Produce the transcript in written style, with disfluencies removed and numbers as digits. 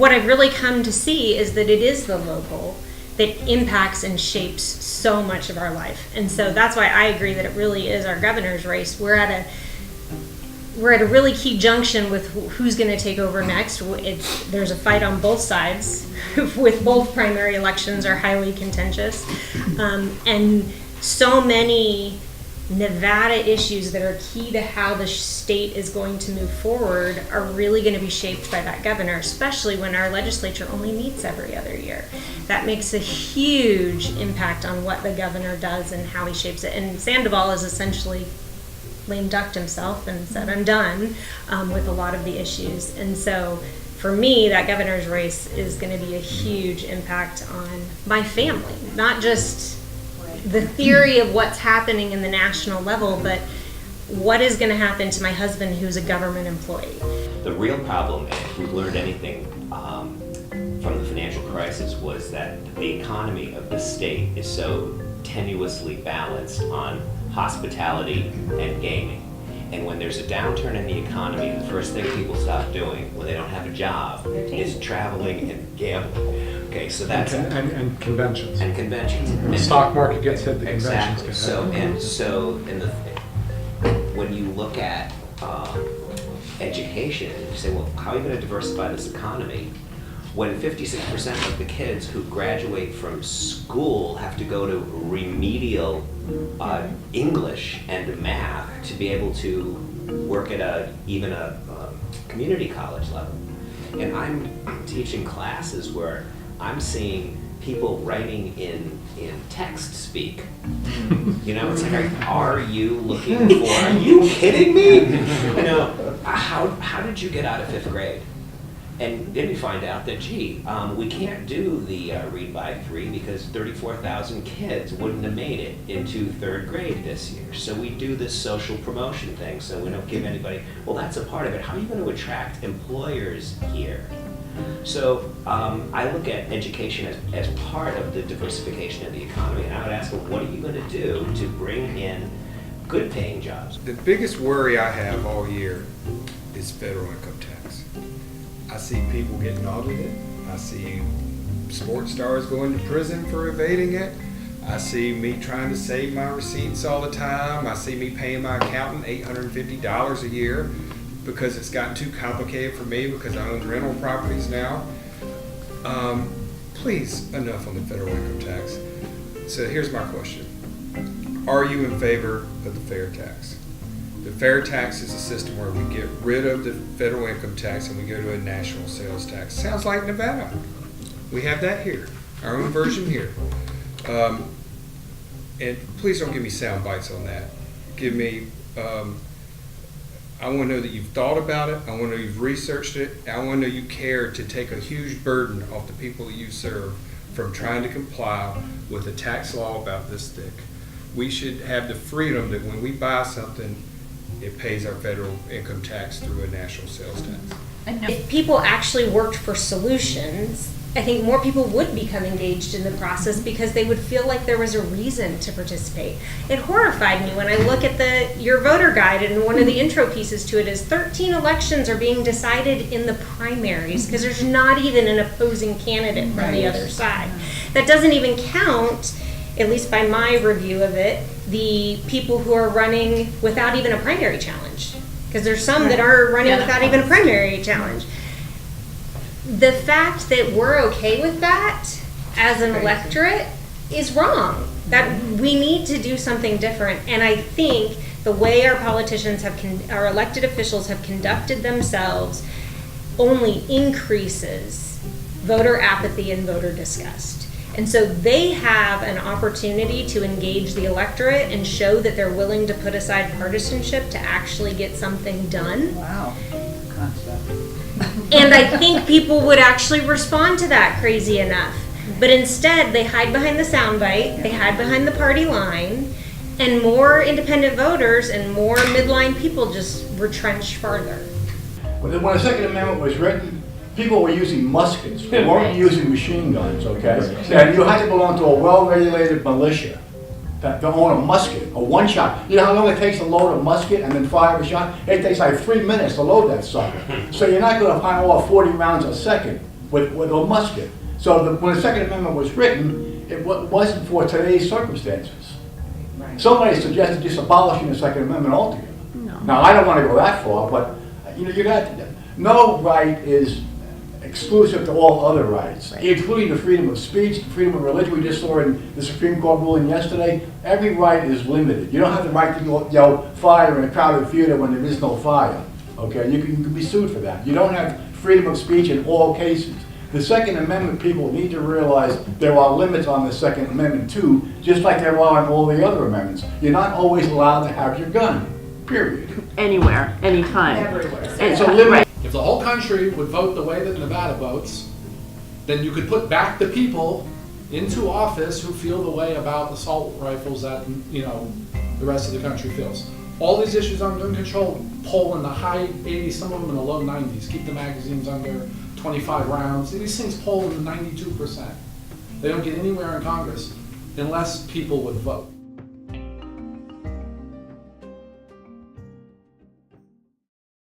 what I've really come to see is that it is the local that impacts and shapes so much of our life. And so that's why I agree that it really is our governor's race. We're at a really key junction with who's going to take over next. There's a fight on both sides, with both primary elections are highly contentious. And so many Nevada issues that are key to how the state is going to move forward are really going to be shaped by that governor, especially when our legislature only meets every other year. That makes a huge impact on what the governor does and how he shapes it. And Sandoval is essentially lame ducked himself and said, I'm done with a lot of the issues. And so for me, that governor's race is going to be a huge impact on my family, not just the theory of what's happening in the national level, but what is going to happen to my husband who's a government employee. The real problem, if we've learned anything from the financial crisis, was that the economy of the state is so tenuously balanced on hospitality and gaming. And when there's a downturn in the economy, the first thing people stop doing when they don't have a job is traveling and gambling. Okay, so that's and conventions. And conventions. The stock market gets hit, the conventions exactly. get hit. So when you look at education, you say, well, how are you going to diversify this economy when 56% of the kids who graduate from school have to go to remedial English and math to be able to work at even a community college level? And I'm teaching classes where I'm seeing people writing in text speak. You know, it's like, are you looking for, are you kidding me? You know, how did you get out of 5th grade? And then we find out that, we can't do the read by 3 because 34,000 kids wouldn't have made it into 3rd grade this year. So we do this social promotion thing, so we don't give anybody, well, that's a part of it. How are you going to attract employers here? So I look at education as part of the diversification of the economy, and I would ask them, what are you going to do to bring in good paying jobs? The biggest worry I have all year is federal income tax. I see people getting audited. I see sports stars going to prison for evading it. I see me trying to save my receipts all the time. I see me paying my accountant $850 a year because it's gotten too complicated for me because I own rental properties now. Please, enough on the federal income tax. So here's my question. Are you in favor of the fair tax? The fair tax is a system where we get rid of the federal income tax and we go to a national sales tax. Sounds like Nevada. We have that here, our own version here. And please don't give me sound bites on that. Give me, I want to know that you've thought about it. I want to know you've researched it. I want to know you care to take a huge burden off the people that you serve from trying to comply with a tax law about this thick. We should have the freedom that when we buy something, it pays our federal income tax through a national sales tax. If people actually worked for solutions, I think more people would become engaged in the process because they would feel like there was a reason to participate. It horrified me when I look at your voter guide, and one of the intro pieces to it is 13 elections are being decided in the primaries because there's not even an opposing candidate from the other side. That doesn't even count, at least by my review of it, the people who are running without even a primary challenge, because there's some that are running without even a primary challenge. The fact that we're okay with that as an electorate is wrong. That we need to do something different. And I think the way our politicians our elected officials have conducted themselves only increases voter apathy and voter disgust. And so they have an opportunity to engage the electorate and show that they're willing to put aside partisanship to actually get something done. Wow. Concept. And I think people would actually respond to that crazy enough. But instead, they hide behind the soundbite, they hide behind the party line, and more independent voters and more midline people just retrench farther. When the Second Amendment was written, people were using muskets. They weren't using machine guns, okay? And you had to belong to a well-regulated militia to own a musket, a one-shot. You know how long it takes to load a musket and then fire a shot? It takes like 3 minutes to load that sucker. So you're not going to fire off 40 rounds a second. with a musket. So when the Second Amendment was written, it wasn't for today's circumstances. Somebody suggested just abolishing the Second Amendment altogether. No. Now, I don't want to go that far, but you got no right is exclusive to all other rights, including the freedom of speech, the freedom of religion. We just saw in the Supreme Court ruling yesterday. Every right is limited. You don't have the right to yell fire in a crowded theater when there is no fire. Okay, you can be sued for that. You don't have freedom of speech in all cases. The Second Amendment people need to realize there are limits on the Second Amendment too, just like there are on all the other amendments. You're not always allowed to have your gun, period. Anywhere, anytime. Everywhere. And- It's a limit. right. If the whole country would vote the way that Nevada votes, then you could put back the people into office who feel the way about assault rifles that, the rest of the country feels. All these issues on gun control poll in the high 80s, some of them in the low 90s. Keep the magazines under 25 rounds. These things poll in the 92%. They don't get anywhere in Congress unless people would vote.